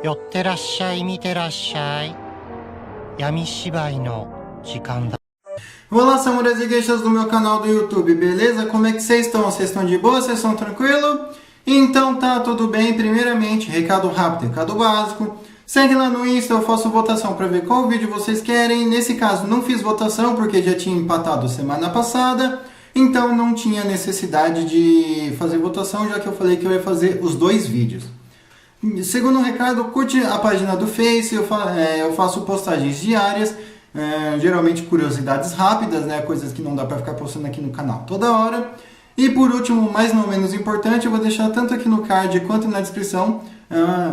寄ってらっしゃい、見てらっしゃい。闇芝居の時間だ。Olá, samurais e geishas do meu canal do YouTube, beleza? Como é que vocês estão? Vocês estão de boa? Vocês estão tranquilos? Então tá, tudo bem. Primeiramente, recado rápido, recado básico. Segue lá no Insta, eu faço votação para ver qual vídeo vocês querem. Nesse caso, não fiz votação porque já tinha empatado semana passada. Então não tinha necessidade de fazer votação, já que eu falei que eu ia fazer os dois vídeos. Segundo recado, curte a página do Face, eu faço postagens diárias, geralmente curiosidades rápidas, né, coisas que não dá para ficar postando aqui no canal toda hora. E por último, mas não menos importante, eu vou deixar tanto aqui no card quanto na descrição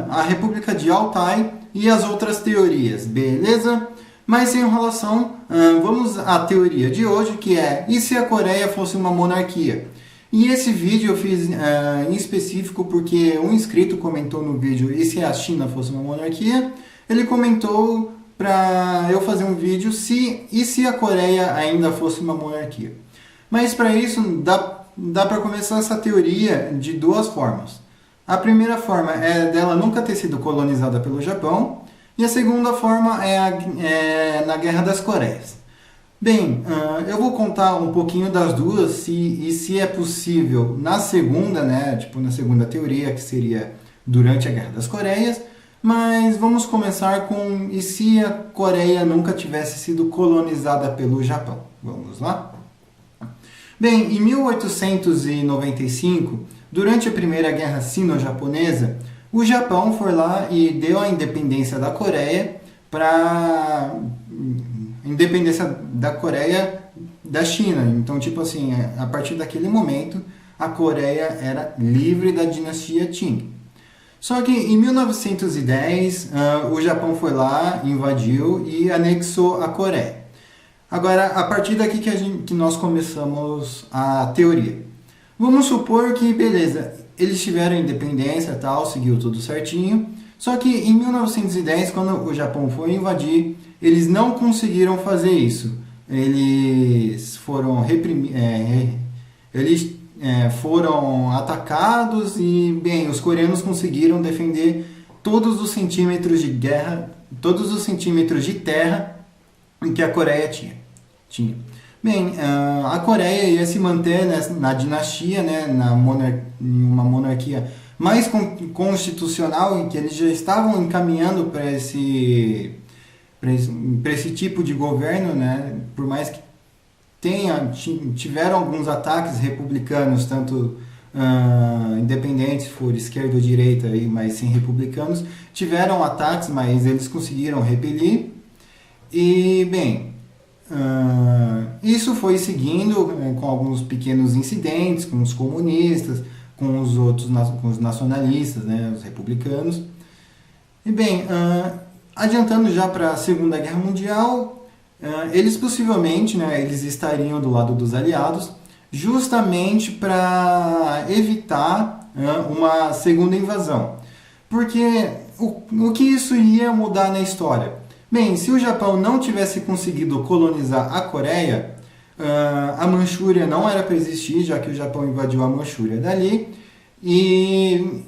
a República de Altai e as outras teorias, beleza? Mas sem enrolação, vamos à teoria de hoje, que é: e se a Coreia fosse uma monarquia? E esse vídeo eu fiz em específico porque um inscrito comentou no vídeo: e se a China fosse uma monarquia? Ele comentou para eu fazer um vídeo e se a Coreia ainda fosse uma monarquia. Mas para isso dá para começar essa teoria de duas formas. A primeira forma é dela nunca ter sido colonizada pelo Japão, e a segunda forma é na Guerra das Coreias. Bem, eu vou contar um pouquinho das duas, se é possível na segunda, né, tipo na segunda teoria, que seria durante a Guerra das Coreias, mas vamos começar com: e se a Coreia nunca tivesse sido colonizada pelo Japão? Vamos lá? Bem, em 1895, durante a Primeira Guerra Sino-Japonesa, o Japão foi lá e deu a independência da Coreia para independência da Coreia da China. Então, tipo assim, a partir daquele momento, a Coreia era livre da dinastia Qing. Só que em 1910, o Japão foi lá, invadiu e anexou a Coreia. Agora, a partir daqui que nós começamos a teoria. Vamos supor que, beleza, eles tiveram independência e tal, seguiu tudo certinho. Só que em 1910, quando o Japão foi invadir, eles não conseguiram fazer isso. Eles foram foram atacados e, bem, os coreanos conseguiram defender todos os centímetros de guerra, todos os centímetros de terra que a Coreia tinha. Bem, a Coreia ia se manter na dinastia, né, em uma monarquia mais constitucional, em que eles já estavam encaminhando para esse tipo de governo, né, por mais que tiveram alguns ataques republicanos, tanto independentes, for esquerda ou direita, mas sem republicanos, tiveram ataques, mas eles conseguiram repelir. E, bem, isso foi seguindo com alguns pequenos incidentes, com os comunistas, com os outros, com os nacionalistas, né, os republicanos. E, bem, adiantando já para a Segunda Guerra Mundial, eles possivelmente, né, eles estariam do lado dos aliados, justamente para evitar uma segunda invasão. Porque o que isso ia mudar na história? Bem, se o Japão não tivesse conseguido colonizar a Coreia, a Manchúria não era para existir, já que o Japão invadiu a Manchúria dali, e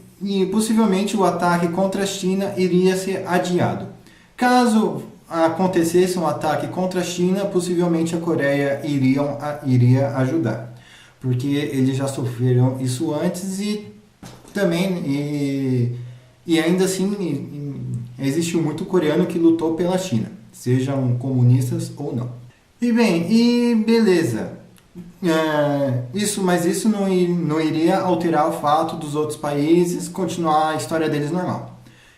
possivelmente o ataque contra a China iria ser adiado. Caso acontecesse um ataque contra a China, possivelmente a Coreia iria ajudar, porque eles já sofreram isso antes e também e ainda assim existiu muito coreano que lutou pela China, sejam comunistas ou não. E bem, e beleza, mas isso não iria alterar o fato dos outros países continuar a história deles normal.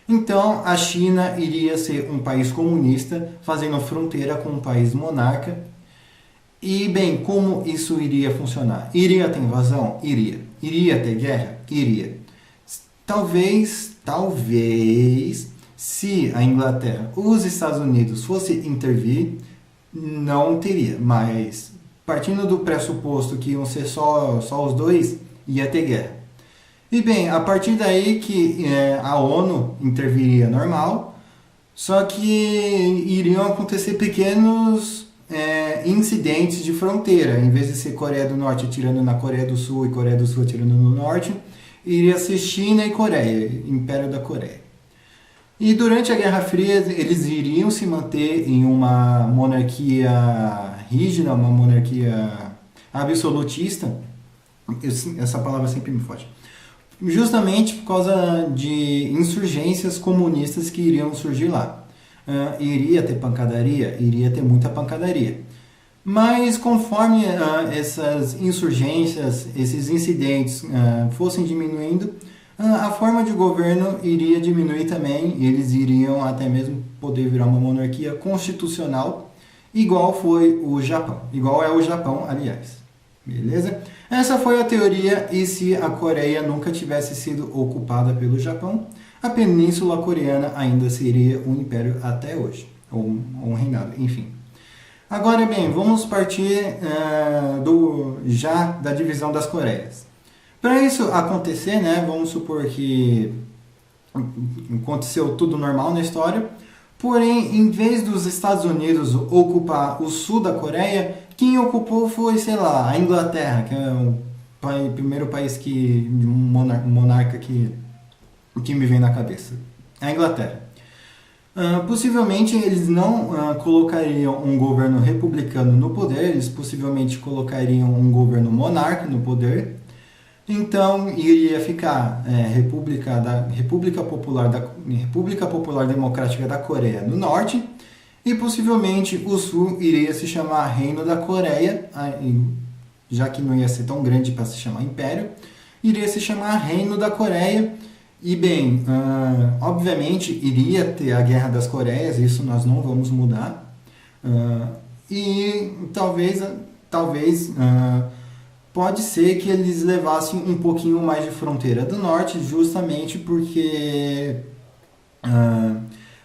Então, a China iria ser um país comunista, fazendo fronteira com um país monarca. E, bem, como isso iria funcionar? Iria ter invasão? Iria. Iria ter guerra? Iria. Talvez, se a Inglaterra ou os Estados Unidos fossem intervir, não teria. Mas, partindo do pressuposto que iam ser só os dois, ia ter guerra. E, bem, a partir daí que a ONU interviria normal, só que iriam acontecer pequenos incidentes de fronteira. Em vez de ser Coreia do Norte atirando na Coreia do Sul e Coreia do Sul atirando no Norte, iria ser China e Coreia, Império da Coreia. E durante a Guerra Fria eles iriam se manter em uma monarquia rígida, uma monarquia absolutista. Essa palavra sempre me foge. Justamente por causa de insurgências comunistas que iriam surgir lá. Iria ter pancadaria? Iria ter muita pancadaria. Mas conforme essas insurgências, esses incidentes fossem diminuindo, a forma de governo iria diminuir também, e eles iriam até mesmo poder virar uma monarquia constitucional, igual foi o Japão. Igual é o Japão, aliás. Beleza? Essa foi a teoria, e se a Coreia nunca tivesse sido ocupada pelo Japão, a Península Coreana ainda seria um império até hoje, ou um reinado, enfim. Agora bem, vamos partir da divisão das Coreias. Para isso acontecer, né, vamos supor que aconteceu tudo normal na história, porém, em vez dos Estados Unidos ocupar o sul da Coreia, quem ocupou foi, sei lá, a Inglaterra, que é o primeiro país monarca que me vem na cabeça. A Inglaterra. Possivelmente eles não colocariam um governo republicano no poder, eles possivelmente colocariam um governo monarca no poder. Então iria ficar República Popular Democrática da Coreia do Norte, e possivelmente o Sul iria se chamar Reino da Coreia, já que não ia ser tão grande para se chamar Império, iria se chamar Reino da Coreia. E bem, obviamente iria ter a Guerra das Coreias, isso nós não vamos mudar. E talvez pode ser que eles levassem um pouquinho mais de fronteira do norte, justamente porque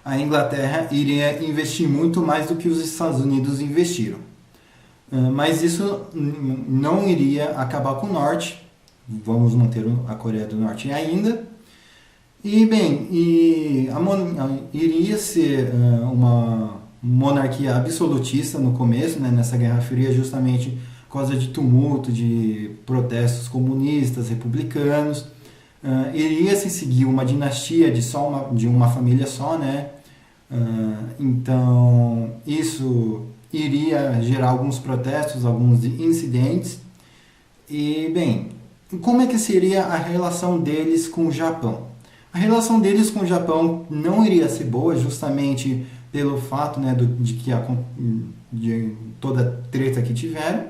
a Inglaterra iria investir muito mais do que os Estados Unidos investiram. Mas isso não iria acabar com o norte, vamos manter a Coreia do Norte ainda. E bem, iria ser uma monarquia absolutista no começo, né, nessa Guerra Fria, justamente por causa de tumulto, de protestos comunistas, republicanos. Iria se seguir uma dinastia de uma família só, né? Então isso iria gerar alguns protestos, alguns incidentes. E bem, como é que seria a relação deles com o Japão? A relação deles com o Japão não iria ser boa, justamente pelo fato, né, de toda a treta que tiveram,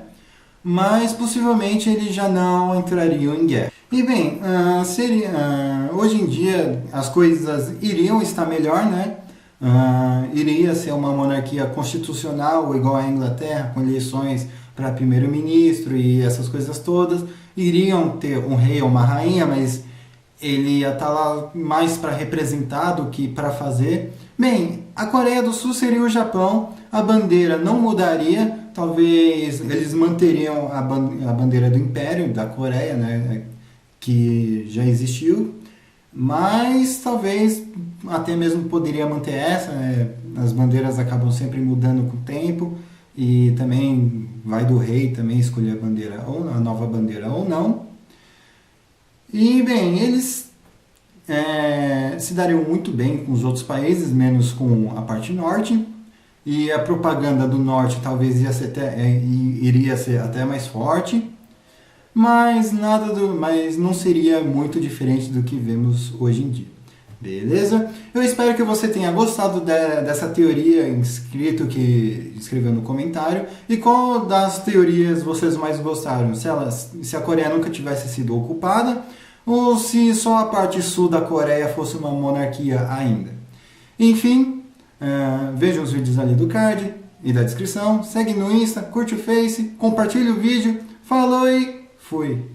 mas possivelmente eles já não entrariam em guerra. E bem, hoje em dia as coisas iriam estar melhor, né? Iria ser uma monarquia constitucional igual à Inglaterra, com eleições para primeiro-ministro e essas coisas todas. Iriam ter um rei ou uma rainha, mas ele ia estar lá mais para representar do que para fazer. Bem, a Coreia do Sul seria o Japão, a bandeira não mudaria, talvez eles manteriam a bandeira do Império, da Coreia, né, que já existiu, mas talvez até mesmo poderia manter essa, né? As bandeiras acabam sempre mudando com o tempo, e também vai do rei também escolher a bandeira, ou a nova bandeira ou não. E bem, eles se dariam muito bem com os outros países, menos com a parte norte, e a propaganda do norte talvez iria ser até mais forte, mas não seria muito diferente do que vemos hoje em dia. Beleza? Eu espero que você tenha gostado dessa teoria que escreveu no comentário. E qual das teorias vocês mais gostaram? Se a Coreia nunca tivesse sido ocupada, ou se só a parte sul da Coreia fosse uma monarquia ainda. Enfim, vejam os vídeos ali do card e da descrição. Segue no Insta, curte o Face, compartilhe o vídeo. Falou e fui!